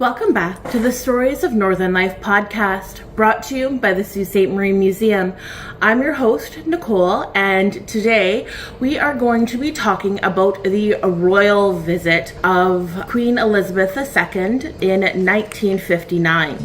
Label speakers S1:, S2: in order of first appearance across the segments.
S1: Welcome back to the Stories of Northern Life podcast, brought to you by the Sault Ste. Marie Museum. I'm your host, Nicole, and today we are going to be talking about the royal visit of Queen Elizabeth II in 1959.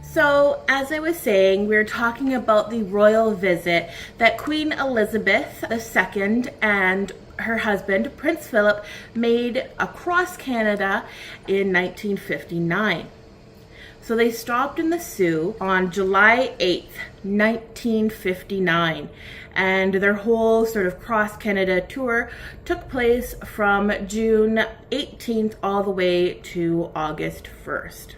S1: So, as I was saying, we're talking about the royal visit that Queen Elizabeth II and her husband, Prince Philip, made across Canada in 1959. So they stopped in the Sault on July 8th, 1959, and their whole sort of cross-Canada tour took place from June 18th all the way to August 1st.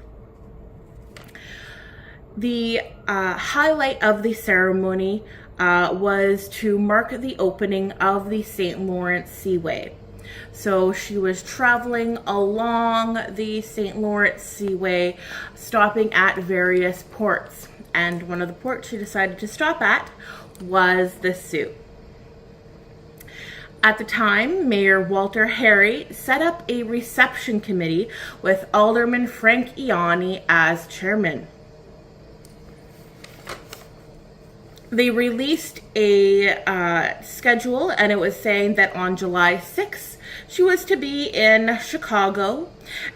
S1: The highlight of the ceremony was to mark the opening of the St. Lawrence Seaway. So she was traveling along the St. Lawrence Seaway, stopping at various ports. And one of the ports she decided to stop at was the Sault. At the time, Mayor Walter Harry set up a reception committee with Alderman Frank Ianni as chairman. They released a schedule, and it was saying that on July 6th, she was to be in Chicago,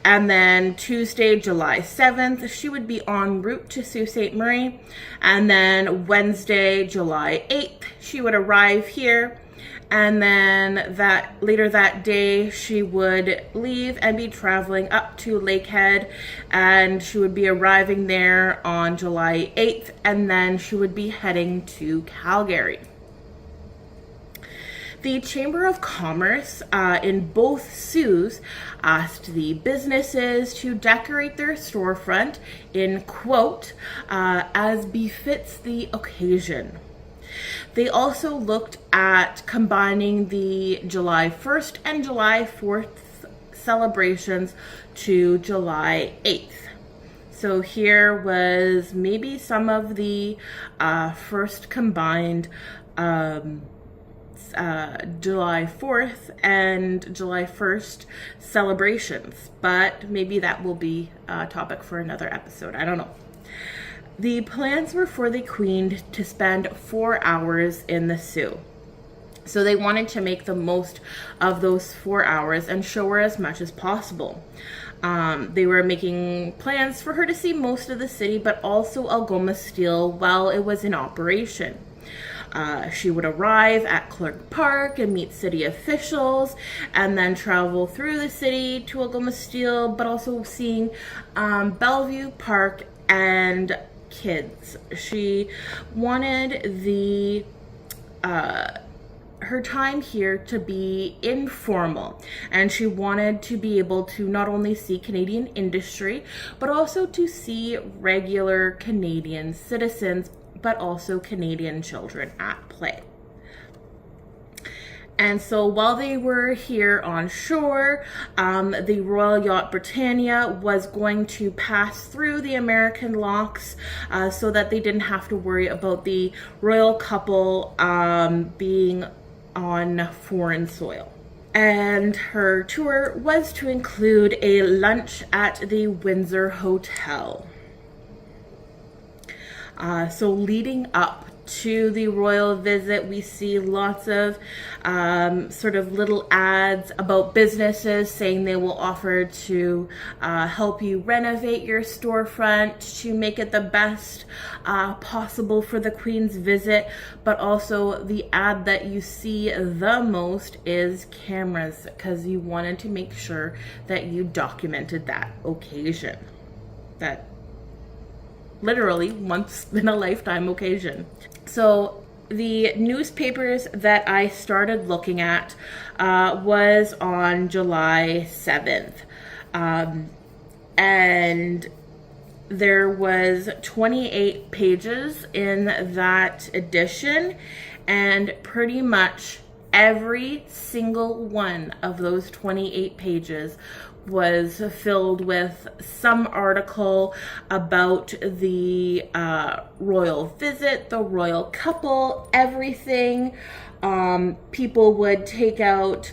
S1: and then Tuesday, July 7th, she would be en route to Sault Ste. Marie, and then Wednesday, July 8th, she would arrive here, and then later that day, she would leave and be traveling up to Lakehead, and she would be arriving there on July 8th, and then she would be heading to Calgary. The Chamber of Commerce in both Saults asked the businesses to decorate their storefront in, quote, as befits the occasion. They also looked at combining the July 1st and July 4th celebrations to July 8th. So here was maybe some of the first combined July 4th and July 1st celebrations, but maybe that will be a topic for another episode. I don't know. The plans were for the Queen to spend 4 hours in the Sault. So they wanted to make the most of those 4 hours and show her as much as possible. They were making plans for her to see most of the city, but also Algoma Steel while it was in operation. She would arrive at Clark Park and meet city officials, and then travel through the city to Algoma Steel, but also seeing Bellevue Park and kids. She wanted her time here to be informal, and she wanted to be able to not only see Canadian industry, but also to see regular Canadian citizens, but also Canadian children at play. And so while they were here on shore, the Royal Yacht Britannia was going to pass through the American locks so that they didn't have to worry about the royal couple being on foreign soil. And her tour was to include a lunch at the Windsor Hotel. So leading up to the royal visit, we see lots of sort of little ads about businesses saying they will offer to help you renovate your storefront to make it the best possible for the Queen's visit. But also the ad that you see the most is cameras, because you wanted to make sure that you documented that occasion. That literally once in a lifetime occasion. So the newspapers that I started looking at was on July 7th. And there was 28 pages in that edition, and pretty much every single one of those 28 pages was filled with some article about the royal visit, the royal couple, everything. People would take out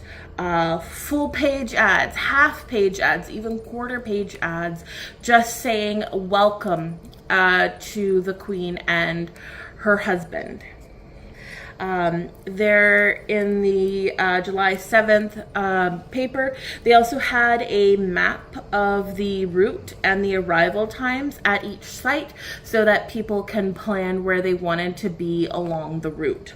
S1: full page ads, half page ads, even quarter page ads, just saying welcome to the Queen and her husband. There in the July 7th paper, they also had a map of the route and the arrival times at each site so that people can plan where they wanted to be along the route.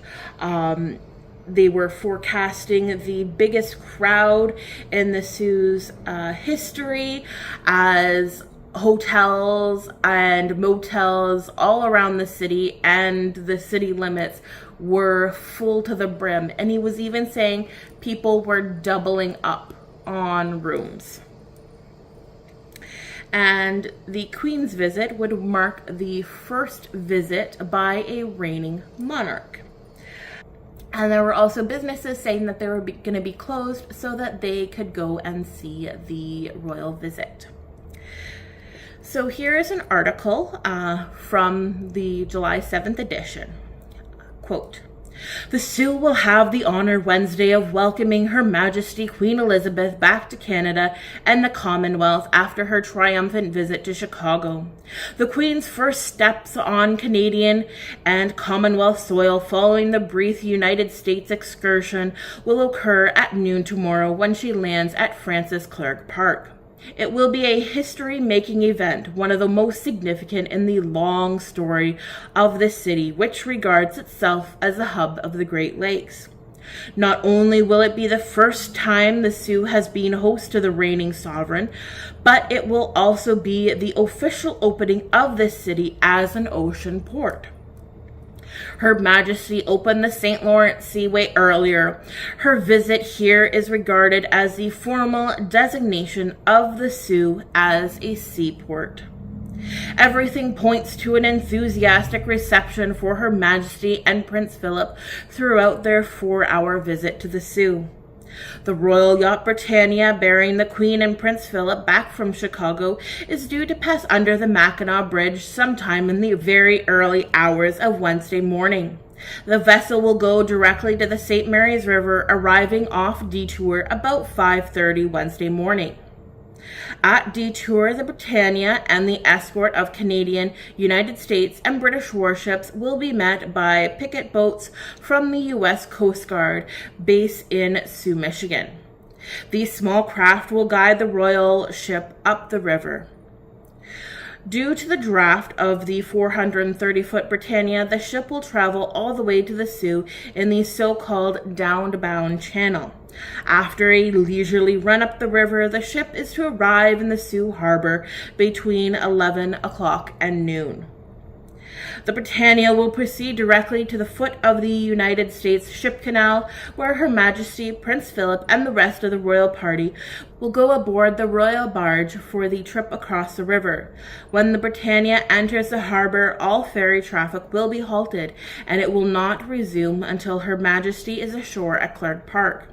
S1: They were forecasting the biggest crowd in the Sioux's history, as hotels and motels all around the city and the city limits were full to the brim. And he was even saying people were doubling up on rooms. And the Queen's visit would mark the first visit by a reigning monarch. And there were also businesses saying that they were going to be closed so that they could go and see the royal visit. So here is an article from the July 7th edition. Quote, "The Sioux will have the honor Wednesday of welcoming Her Majesty Queen Elizabeth back to Canada and the Commonwealth after her triumphant visit to Chicago. The Queen's first steps on Canadian and Commonwealth soil following the brief United States excursion will occur at noon tomorrow when she lands at Francis Clerc Park. It will be a history-making event, one of the most significant in the long story of the city, which regards itself as the hub of the Great Lakes. Not only will it be the first time the Sioux has been host to the reigning sovereign, but it will also be the official opening of the city as an ocean port. Her Majesty opened the St. Lawrence Seaway earlier. Her visit here is regarded as the formal designation of the Sioux as a seaport. Everything points to an enthusiastic reception for Her Majesty and Prince Philip throughout their 4-hour visit to the Sioux. The Royal Yacht Britannia, bearing the Queen and Prince Philip back from Chicago, is due to pass under the Mackinac Bridge sometime in the very early hours of Wednesday morning. The vessel will go directly to the St. Mary's River, arriving off Detour about 5:30 Wednesday morning. At Detour, the Britannia and the escort of Canadian, United States, and British warships will be met by picket boats from the U.S. Coast Guard base in Sioux, Michigan. These small craft will guide the royal ship up the river. Due to the draft of the 430-foot Britannia, the ship will travel all the way to the Sioux in the so-called downbound channel. After a leisurely run up the river, the ship is to arrive in the Sioux harbor between 11 o'clock and noon. The Britannia will proceed directly to the foot of the United States Ship Canal, where Her Majesty, Prince Philip, and the rest of the royal party will go aboard the royal barge for the trip across the river. When the Britannia enters the harbor, all ferry traffic will be halted, and it will not resume until Her Majesty is ashore at Clerc Park.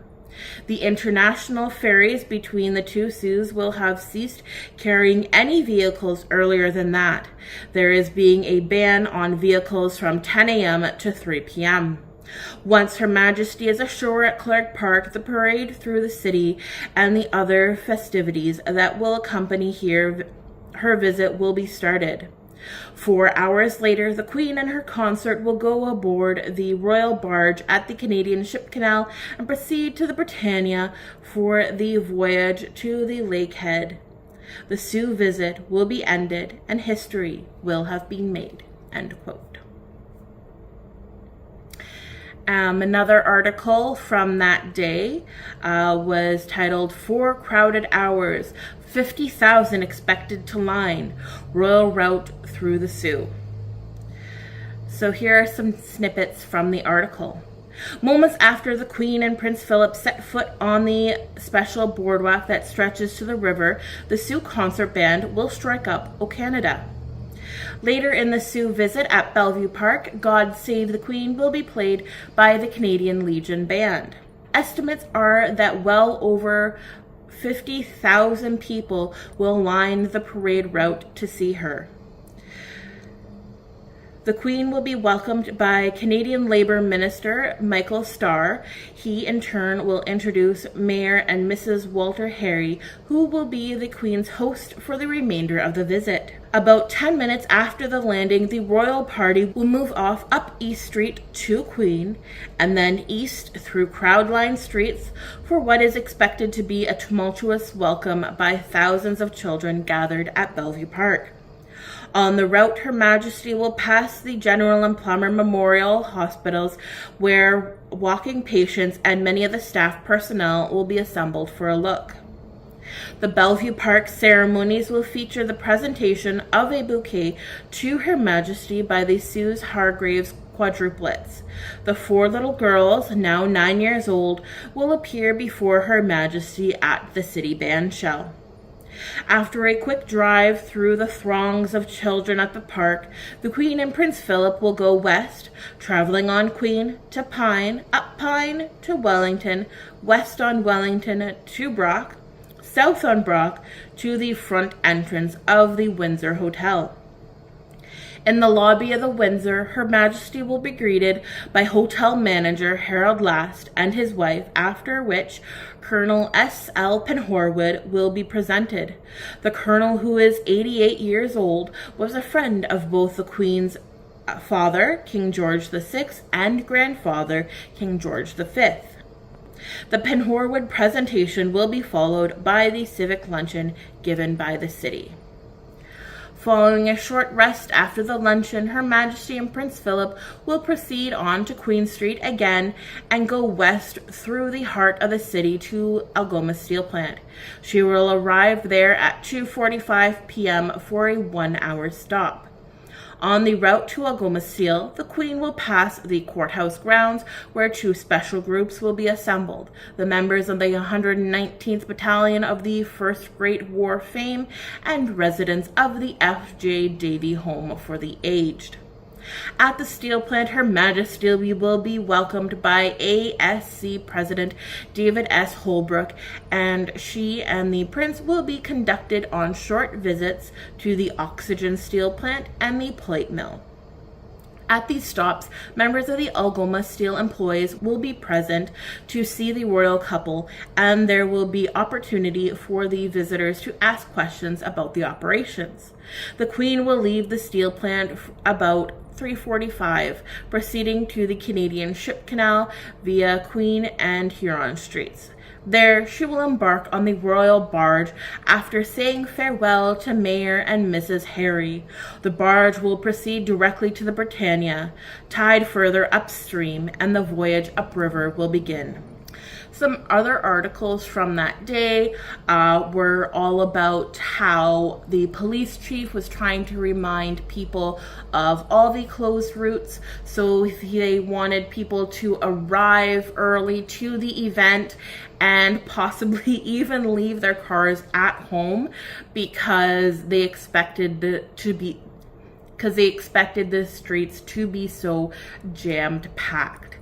S1: The international ferries between the two Sioux will have ceased carrying any vehicles earlier than that. There is being a ban on vehicles from 10 a.m. to 3 p.m. Once Her Majesty is ashore at Clerc Park, the parade through the city and the other festivities that will accompany her visit will be started. 4 hours later, the Queen and her consort will go aboard the royal barge at the Canadian Ship Canal and proceed to the Britannia for the voyage to the lakehead. The Sioux visit will be ended and history will have been made." End quote. Another article from that day was titled 4 Crowded Hours, 50,000 expected to line, Royal Route through the Sioux. So here are some snippets from the article. Moments after the Queen and Prince Philip set foot on the special boardwalk that stretches to the river, the Sioux Concert Band will strike up O Canada. Later in the Sioux visit at Bellevue Park, God Save the Queen will be played by the Canadian Legion Band. Estimates are that well over 50,000 people will line the parade route to see her. The Queen will be welcomed by Canadian Labour Minister Michael Starr. He, in turn, will introduce Mayor and Mrs. Walter Harry, who will be the Queen's host for the remainder of the visit. About 10 minutes after the landing, the royal party will move off up East Street to Queen, and then east through crowd-lined streets for what is expected to be a tumultuous welcome by thousands of children gathered at Bellevue Park. On the route, Her Majesty will pass the General and Plummer Memorial Hospitals, where walking patients and many of the staff personnel will be assembled for a look. The Bellevue Park ceremonies will feature the presentation of a bouquet to Her Majesty by the Suze Hargraves quadruplets. The 4 little girls, now 9 years old, will appear before Her Majesty at the City Band Shell. After a quick drive through the throngs of children at the park, the Queen and Prince Philip will go west, traveling on Queen to Pine, up Pine to Wellington, west on Wellington to Brock, south on Brock to the front entrance of the Windsor Hotel. In the lobby of the Windsor, Her Majesty will be greeted by hotel manager Harold Last and his wife, after which Colonel S.L. Penhorwood will be presented. The Colonel, who is 88 years old, was a friend of both the Queen's father, King George VI, and grandfather, King George V. The Penhorwood presentation will be followed by the civic luncheon given by the city. Following a short rest after the luncheon, Her Majesty and Prince Philip will proceed on to Queen Street again and go west through the heart of the city to Algoma Steel Plant. She will arrive there at 2:45 p.m. for a 1-hour stop. On the route to Algoma Steel, the Queen will pass the courthouse grounds, where 2 special groups will be assembled: the members of the 119th Battalion of the First Great War fame and residents of the F.J. Davy Home for the Aged. At the steel plant, Her Majesty will be welcomed by ASC President David S. Holbrook, and she and the Prince will be conducted on short visits to the oxygen steel plant and the plate mill. At these stops, members of the Algoma Steel employees will be present to see the royal couple, and there will be opportunity for the visitors to ask questions about the operations. The Queen will leave the steel plant about 3:45, proceeding to the Canadian Ship Canal via Queen and Huron Streets. There, she will embark on the royal barge after saying farewell to Mayor and Mrs. Harry. The barge will proceed directly to the Britannia, tied further upstream, and the voyage upriver will begin. Some other articles from that day were all about how the police chief was trying to remind people of all the closed routes. So they wanted people to arrive early to the event and possibly even leave their cars at home because they expected the streets to be so jammed packed.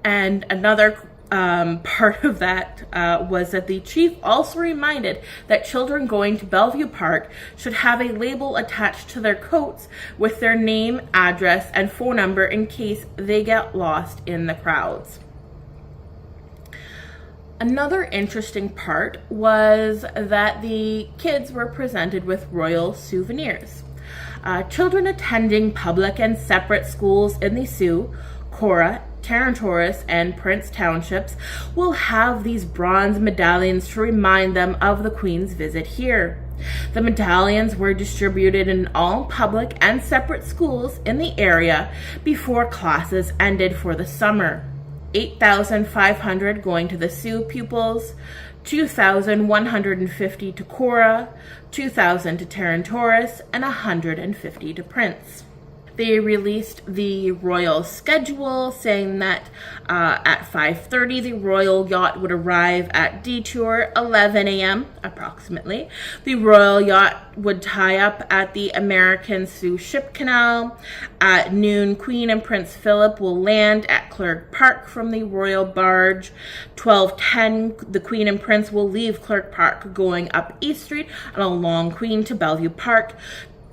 S1: And another part of that was that the chief also reminded that children going to Bellevue Park should have a label attached to their coats with their name, address, and phone number in case they get lost in the crowds. Another interesting part was that the kids were presented with royal souvenirs. Children attending public and separate schools in the Sault, Cora, Tarrantouris, and Prince Townships will have these bronze medallions to remind them of the Queen's visit here. The medallions were distributed in all public and separate schools in the area before classes ended for the summer. 8,500 going to the Sault pupils, 2,150 to Cora, 2,000 to Tarrantouris, and 150 to Prince. They released the royal schedule, saying that at 5:30 the royal yacht would arrive at Detour, 11 a.m. approximately. The royal yacht would tie up at the American Sault Ship Canal. At noon, Queen and Prince Philip will land at Clergue Park from the royal barge. 12:10, the Queen and Prince will leave Clergue Park going up East Street and along Queen to Bellevue Park.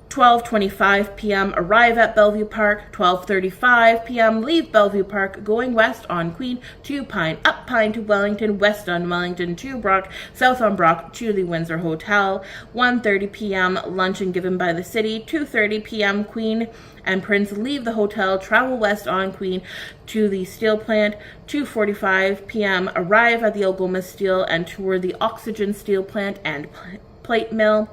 S1: 12:25 p.m. arrive at Bellevue Park. 12:35 p.m. leave Bellevue Park going west on Queen to Pine, up Pine to Wellington, west on Wellington to Brock, south on Brock to the Windsor Hotel. 1:30 p.m. luncheon given by the city. 2:30 p.m. Queen and Prince leave the hotel, travel west on Queen to the steel plant. 2:45 p.m. arrive at the Algoma Steel and tour the Oxygen Steel Plant and plate mill.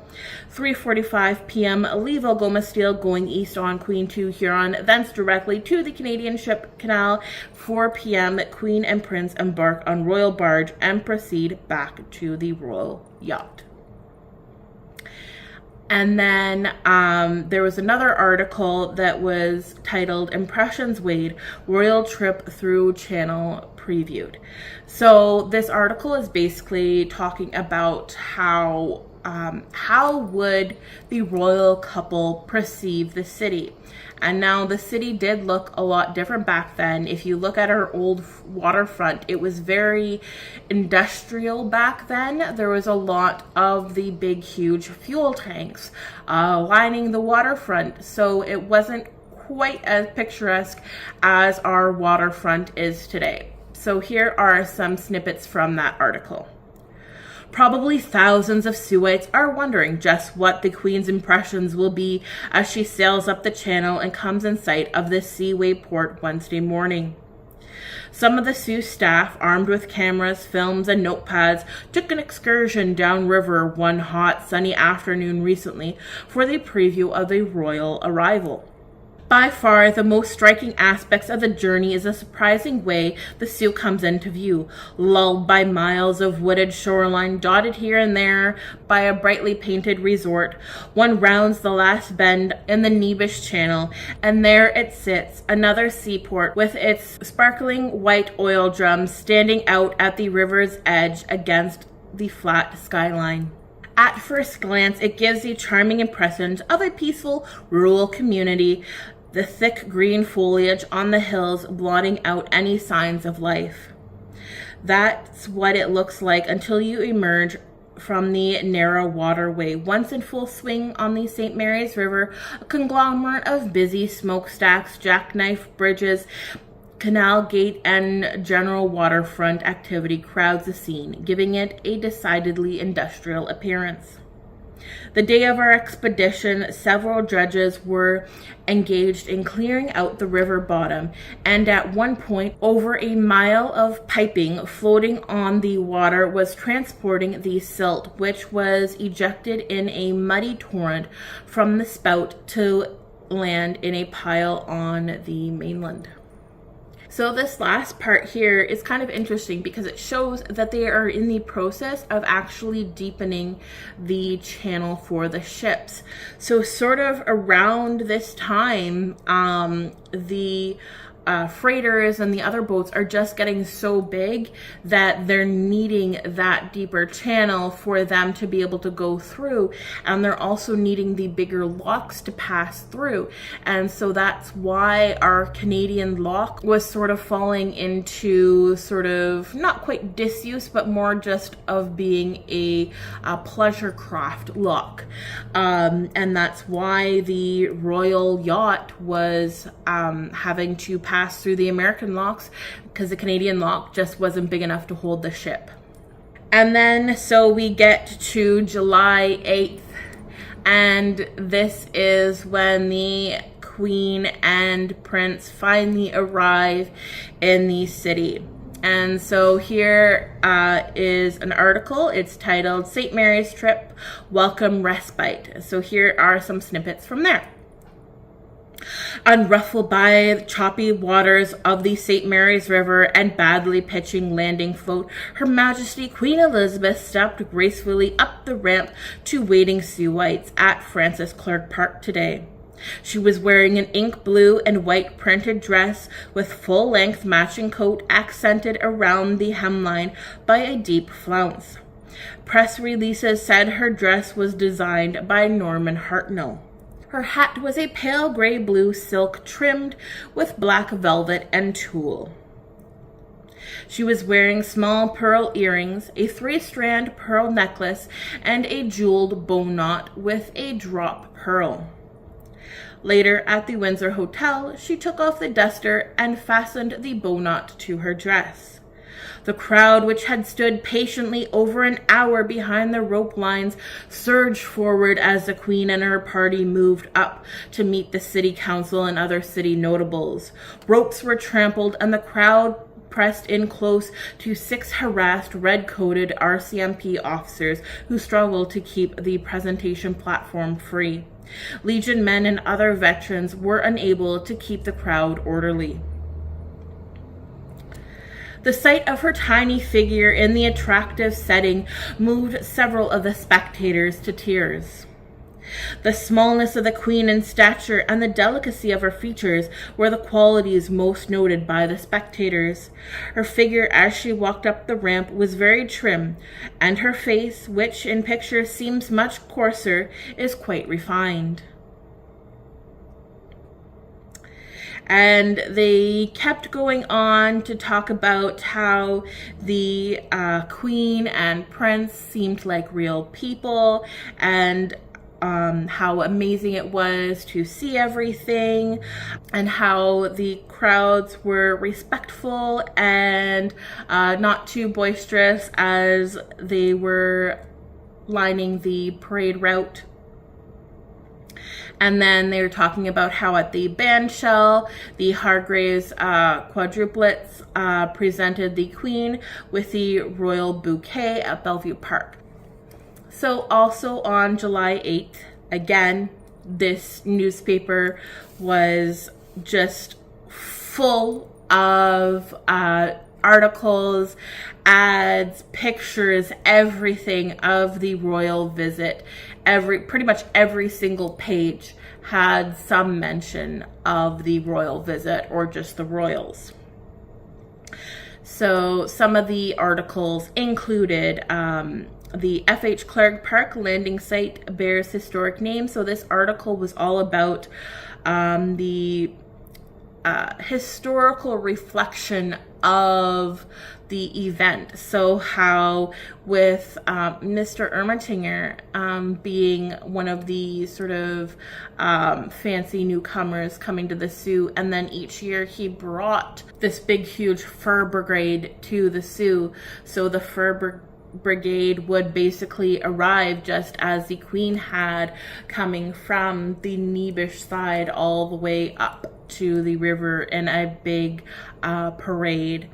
S1: 3:45 p.m. leave Algoma Steel going east on Queen to Huron, thence directly to the Canadian Ship Canal. 4 p.m. Queen and Prince embark on royal barge and proceed back to the royal yacht. And then there was another article that was titled Impressions Weighed, Royal Trip Through Channel Previewed. So this article is basically talking about how would the royal couple perceive the city. And now the city did look a lot different back then. If you look at our old waterfront, it was very industrial back then. There was a lot of the big, huge fuel tanks lining the waterfront. So it wasn't quite as picturesque as our waterfront is today. So here are some snippets from that article. Probably thousands of Seaways are wondering just what the Queen's impressions will be as she sails up the channel and comes in sight of the Seaway port Wednesday morning. Some of the Sault staff, armed with cameras, films, and notepads, took an excursion downriver one hot, sunny afternoon recently for the preview of the royal arrival. By far, the most striking aspects of the journey is the surprising way the Sault comes into view, lulled by miles of wooded shoreline dotted here and there by a brightly painted resort. One rounds the last bend in the Nebish Channel, and there it sits, another seaport with its sparkling white oil drums standing out at the river's edge against the flat skyline. At first glance, it gives the charming impression of a peaceful rural community, the thick green foliage on the hills blotting out any signs of life. That's what it looks like until you emerge from the narrow waterway. Once in full swing on the St. Mary's River, a conglomerate of busy smokestacks, jackknife bridges, canal gate, and general waterfront activity crowds the scene, giving it a decidedly industrial appearance. The day of our expedition, several dredges were engaged in clearing out the river bottom, and at one point, over a mile of piping floating on the water was transporting the silt, which was ejected in a muddy torrent from the spout to land in a pile on the mainland. So this last part here is kind of interesting because it shows that they are in the process of actually deepening the channel for the ships. So sort of around this time, the freighters and the other boats are just getting so big that they're needing that deeper channel for them to be able to go through, and they're also needing the bigger locks to pass through. And so that's why our Canadian lock was sort of falling into sort of not quite disuse, but more just of being a pleasure craft lock. And that's why the royal yacht was having to pass through the American locks, because the Canadian lock just wasn't big enough to hold the ship. And then so we get to July 8th, and this is when the Queen and Prince finally arrive in the city. And so here is an article. It's titled St. Mary's Trip, Welcome Respite. So here are some snippets from there. Unruffled by the choppy waters of the St. Mary's River and badly pitching landing float, Her Majesty Queen Elizabeth stepped gracefully up the ramp to waiting Seaways at Francis Clergue Park today. She was wearing an ink blue and white printed dress with full-length matching coat accented around the hemline by a deep flounce. Press releases said her dress was designed by Norman Hartnell. Her hat was a pale gray-blue silk trimmed with black velvet and tulle. She was wearing small pearl earrings, a 3-strand pearl necklace, and a jeweled bow knot with a drop pearl. Later, at the Windsor Hotel, she took off the duster and fastened the bow knot to her dress. The crowd, which had stood patiently over an hour behind the rope lines, surged forward as the Queen and her party moved up to meet the city council and other city notables. Ropes were trampled, and the crowd pressed in close to 6 harassed, red-coated RCMP officers who struggled to keep the presentation platform free. Legion men and other veterans were unable to keep the crowd orderly. The sight of her tiny figure in the attractive setting moved several of the spectators to tears. The smallness of the Queen in stature and the delicacy of her features were the qualities most noted by the spectators. Her figure as she walked up the ramp was very trim, and her face, which in pictures seems much coarser, is quite refined. And they kept going on to talk about how the Queen and Prince seemed like real people, and how amazing it was to see everything, and how the crowds were respectful and not too boisterous as they were lining the parade route. And then they were talking about how at the bandshell, the Hargraves quadruplets presented the Queen with the royal bouquet at Bellevue Park. So also on July 8th, again, this newspaper was just full of articles, ads, pictures, everything of the royal visit. Pretty much every single page had some mention of the royal visit or just the royals. So some of the articles included the F.H. Clark Park landing site bears historic name. So this article was all about the historical reflection of the event. So how with Mr. Ermatinger being one of the sort of fancy newcomers coming to the Sioux, and then each year he brought this big huge fur brigade to the Sioux. So the fur brigade would basically arrive just as the Queen had, coming from the Neebish side all the way up to the river in a big parade.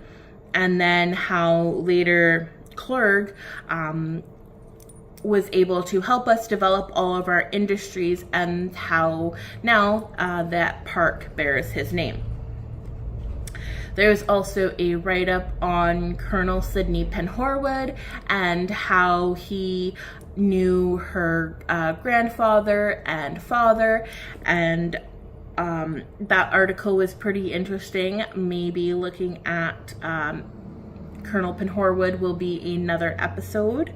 S1: And then how later Clerg was able to help us develop all of our industries, and how now that park bears his name. There's also a write-up on Colonel Sidney Penhorwood and how he knew her grandfather and father, and that article was pretty interesting. Maybe looking at Colonel Penhorwood will be another episode.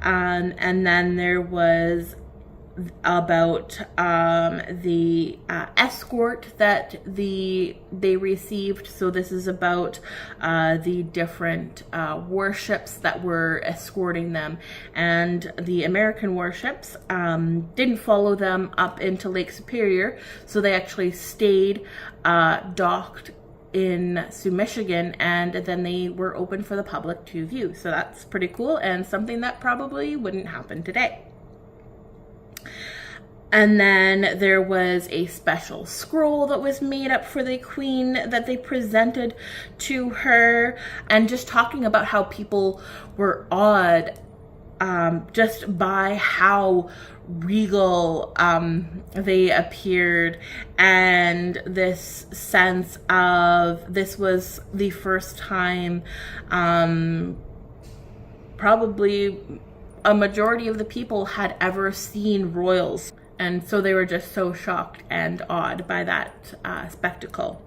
S1: And then there was about the escort that they received. So this is about the different warships that were escorting them, and the American warships didn't follow them up into Lake Superior, so they actually stayed docked in Sioux, Michigan, and then they were open for the public to view. So that's pretty cool, and something that probably wouldn't happen today. And then there was a special scroll that was made up for the Queen that they presented to her, and just talking about how people were awed just by how regal they appeared, and this sense of this was the first time probably a majority of the people had ever seen royals. And so they were just so shocked and awed by that spectacle.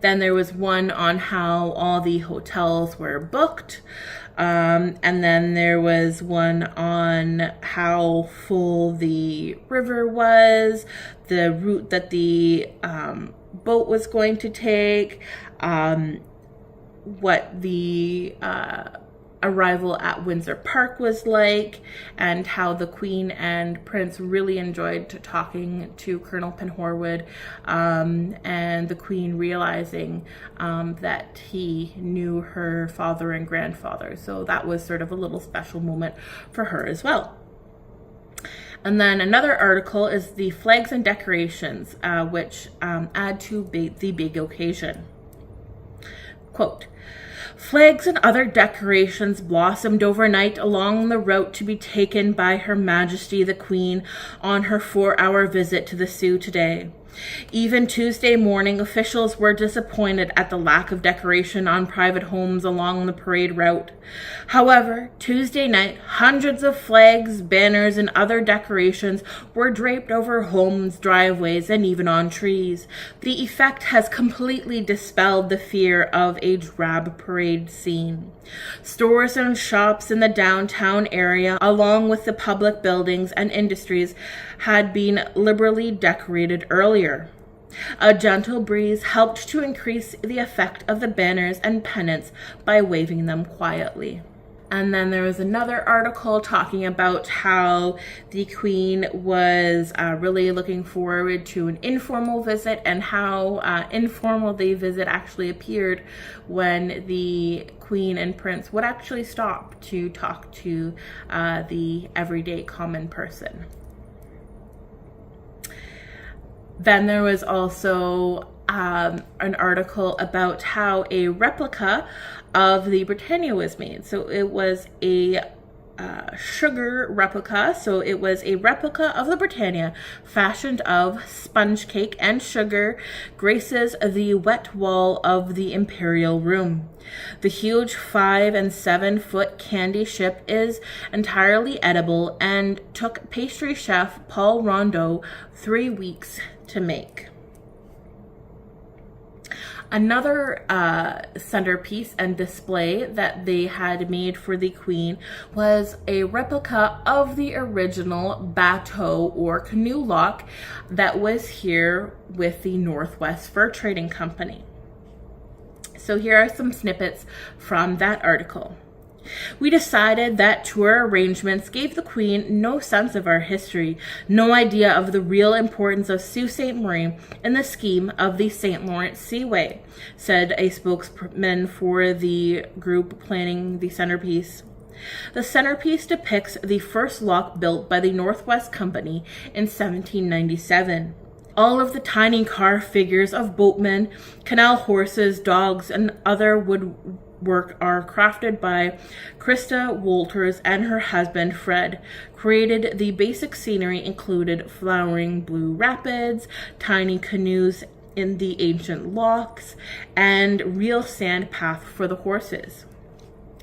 S1: Then there was one on how all the hotels were booked. And then there was one on how full the river was, the route that the boat was going to take, what the arrival at Windsor Park was like, and how the Queen and Prince really enjoyed talking to Colonel Penhorwood, and the Queen realizing that he knew her father and grandfather. So that was sort of a little special moment for her as well. And then another article is the flags and decorations, which add to the big occasion. Quote, "Flags and other decorations blossomed overnight along the route to be taken by Her Majesty the Queen on her 4-hour visit to the Sault today. Even Tuesday morning, officials were disappointed at the lack of decoration on private homes along the parade route. However, Tuesday night, hundreds of flags, banners, and other decorations were draped over homes, driveways, and even on trees. The effect has completely dispelled the fear of a drab parade scene. Stores and shops in the downtown area, along with the public buildings and industries, had been liberally decorated earlier. A gentle breeze helped to increase the effect of the banners and pennants by waving them quietly." And then there was another article talking about how the Queen was really looking forward to an informal visit, and how informal the visit actually appeared when the Queen and Prince would actually stop to talk to the everyday common person. Then there was also an article about how a replica of the Britannia was made. So it was a sugar replica. So it was a replica of the Britannia fashioned of sponge cake and sugar, graces the wet wall of the imperial room. The huge 5 and 7 foot candy ship is entirely edible and took pastry chef Paul Rondeau 3 weeks to make. Another centerpiece and display that they had made for the Queen was a replica of the original bateau or canoe lock that was here with the Northwest Fur Trading Company. So here are some snippets from that article. "We decided that tour arrangements gave the Queen no sense of our history, no idea of the real importance of Sault Ste. Marie in the scheme of the St. Lawrence Seaway," said a spokesman for the group planning the centerpiece. "The centerpiece depicts the first lock built by the Northwest Company in 1797. All of the tiny carved figures of boatmen, canal horses, dogs, and other woodwork are crafted by Krista Wolters and her husband Fred. Created the basic scenery included flowering blue rapids, tiny canoes in the ancient locks, and real sand path for the horses.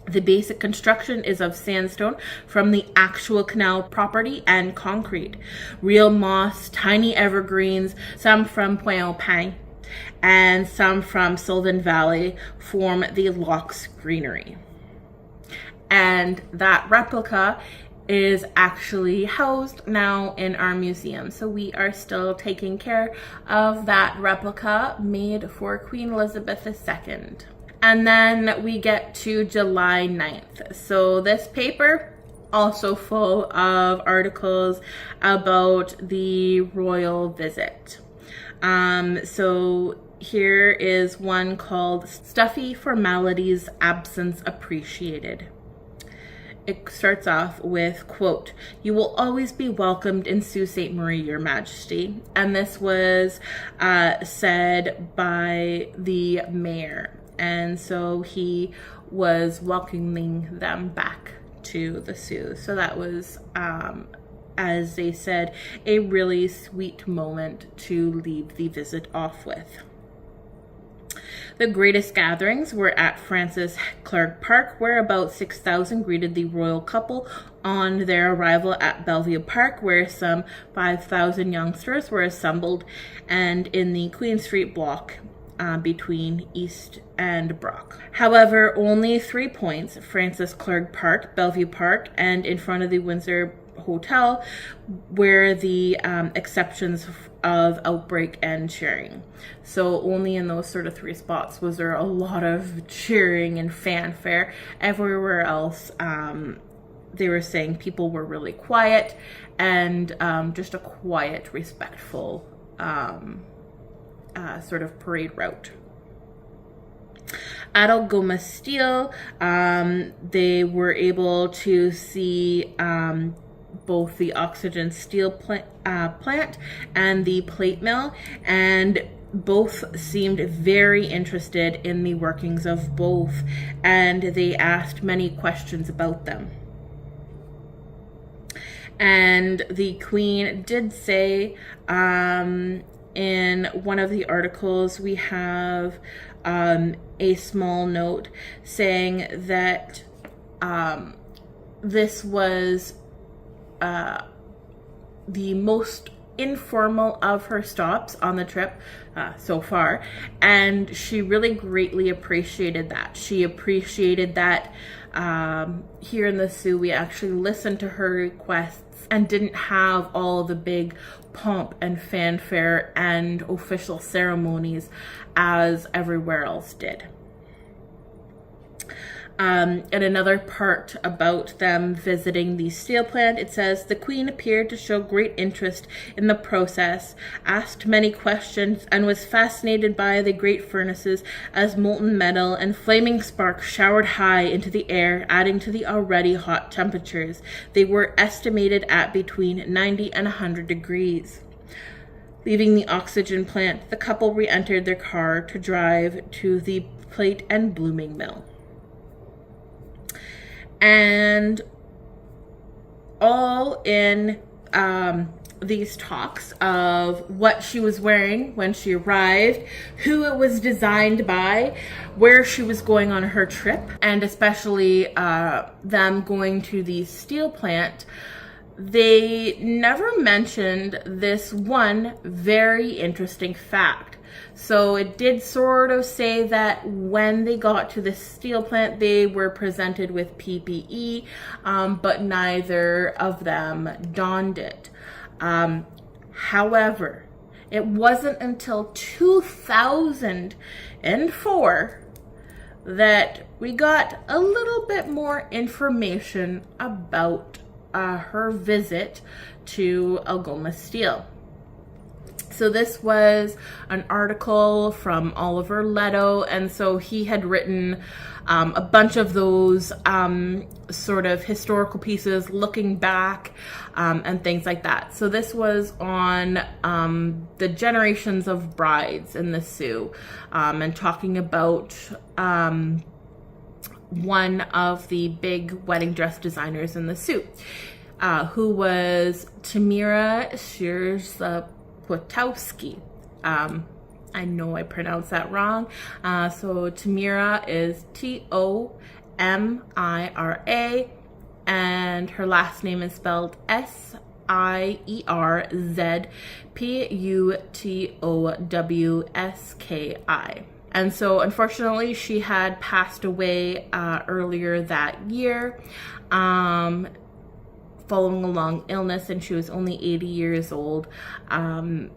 S1: The basic construction is of sandstone from the actual canal property and concrete. Real moss, tiny evergreens, some from Pointe-au-Pin, and some from Sylvan Valley form the lock's greenery." And that replica is actually housed now in our museum. So we are still taking care of that replica made for Queen Elizabeth II. And then we get to July 9th. So this paper, also full of articles about the royal visit. So here is one called "Stuffy Formalities Absence Appreciated." It starts off with, quote, "You will always be welcomed in Sault Ste. Marie, Your Majesty." And this was said by the mayor. And so he was welcoming them back to the Sault. So that was, as they said, a really sweet moment to leave the visit off with. The greatest gatherings were at Francis Clark Park, where about 6,000 greeted the royal couple on their arrival at Bellevue Park, where some 5,000 youngsters were assembled, and in the Queen Street block between East and Brock. However, only 3 points, Francis Clark Park, Bellevue Park, and in front of the Windsor Hotel, were the exceptions of outbreak and cheering. So only in those sort of 3 spots was there a lot of cheering and fanfare. Everywhere else, they were saying people were really quiet and just a quiet, respectful sort of parade route. At Algoma Steel, they were able to see both the oxygen steel plant and the plate mill, and both seemed very interested in the workings of both, and they asked many questions about them. And the Queen did say, in one of the articles, we have a small note saying that this was the most informal of her stops on the trip so far, and she really greatly appreciated that. She appreciated that here in the Soo, we actually listened to her requests and didn't have all the big pomp and fanfare and official ceremonies as everywhere else did. And another part about them visiting the steel plant, it says, the Queen appeared to show great interest in the process, asked many questions, and was fascinated by the great furnaces as molten metal and flaming sparks showered high into the air, adding to the already hot temperatures. They were estimated at between 90 and 100 degrees. Leaving the oxygen plant, the couple re-entered their car to drive to the plate and blooming mill. And all in these talks of what she was wearing when she arrived, who it was designed by, where she was going on her trip, and especially them going to the steel plant, they never mentioned this one very interesting fact. So it did sort of say that when they got to the steel plant, they were presented with PPE, but neither of them donned it. However, it wasn't until 2004 that we got a little bit more information about her visit to Algoma Steel. So this was an article from Oliver Leto, and so he had written a bunch of those sort of historical pieces looking back and things like that. So this was on the generations of brides in the Soo, and talking about one of the big wedding dress designers in the Soo, who was Tamira Potowski. I know I pronounced that wrong. So Tamira is Tomira, and her last name is spelled Sierzputowski. And so unfortunately she had passed away earlier that year, following a long illness, and she was only 80 years old. And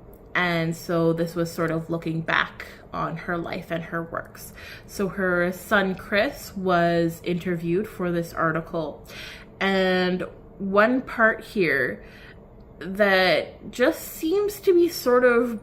S1: so this was sort of looking back on her life and her works. So her son Chris was interviewed for this article, and one part here that just seems to be sort of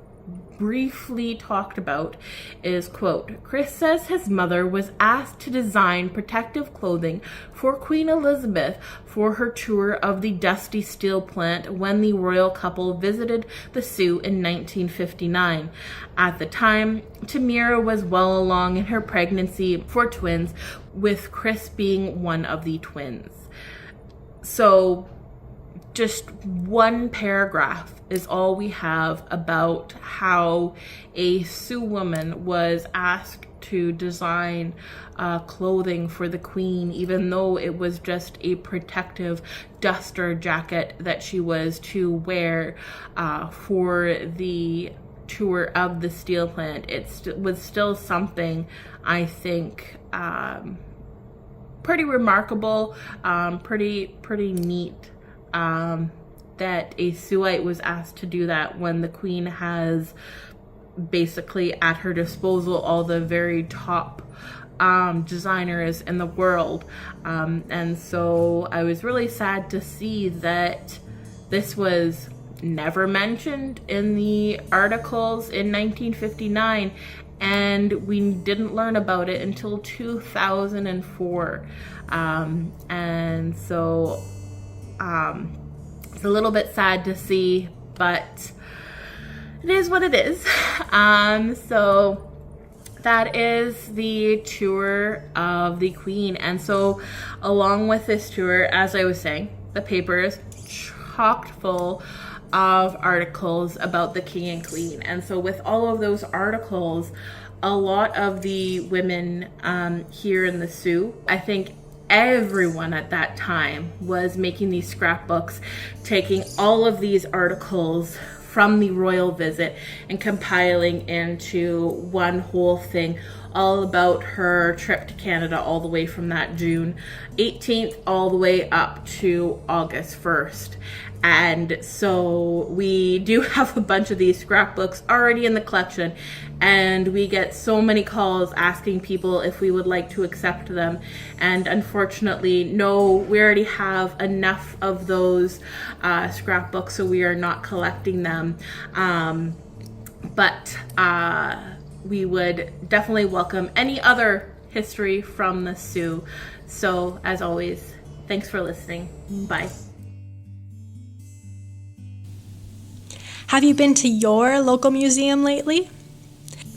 S1: briefly talked about is, quote, Chris says his mother was asked to design protective clothing for Queen Elizabeth for her tour of the dusty steel plant when the royal couple visited the Soo in 1959. At the time, Tamira was well along in her pregnancy for twins, with Chris being one of the twins. So just one paragraph is all we have about how a Sioux woman was asked to design clothing for the Queen, even though it was just a protective duster jacket that she was to wear for the tour of the steel plant. It was still something, I think, pretty remarkable, pretty neat, that a Siouxite was asked to do that when the Queen has basically at her disposal all the very top designers in the world. And so I was really sad to see that this was never mentioned in the articles in 1959, and we didn't learn about it until 2004. And so it's a little bit sad to see, but it is what it is. So that is the tour of the Queen. And so along with this tour, as I was saying, the paper is chocked full of articles about the King and Queen. And so with all of those articles, a lot of the women here in the Sioux, I think everyone at that time was making these scrapbooks, taking all of these articles from the royal visit and compiling into one whole thing, all about her trip to Canada, all the way from that June 18th all the way up to August 1st. And so we do have a bunch of these scrapbooks already in the collection, and we get so many calls asking people if we would like to accept them. And unfortunately, no, we already have enough of those scrapbooks, so we are not collecting them. But we would definitely welcome any other history from the Sioux. So as always, thanks for listening. Bye.
S2: Have you been to your local museum lately?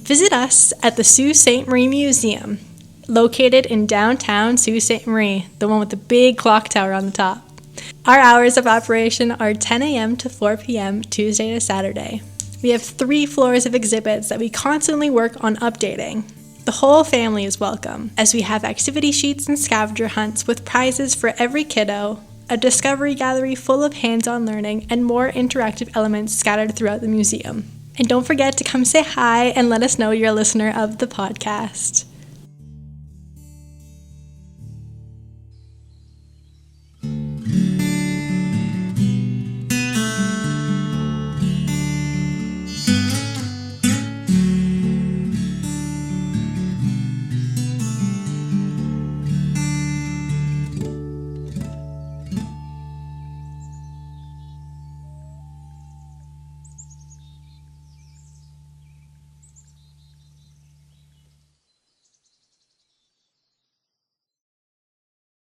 S2: Visit us at the Sault Ste. Marie Museum, located in downtown Sault Ste. Marie, the one with the big clock tower on the top. Our hours of operation are 10 a.m. to 4 p.m. Tuesday to Saturday. We have 3 floors of exhibits that we constantly work on updating. The whole family is welcome, as we have activity sheets and scavenger hunts with prizes for every kiddo, a discovery gallery full of hands-on learning, and more interactive elements scattered throughout the museum. And don't forget to come say hi and let us know you're a listener of the podcast.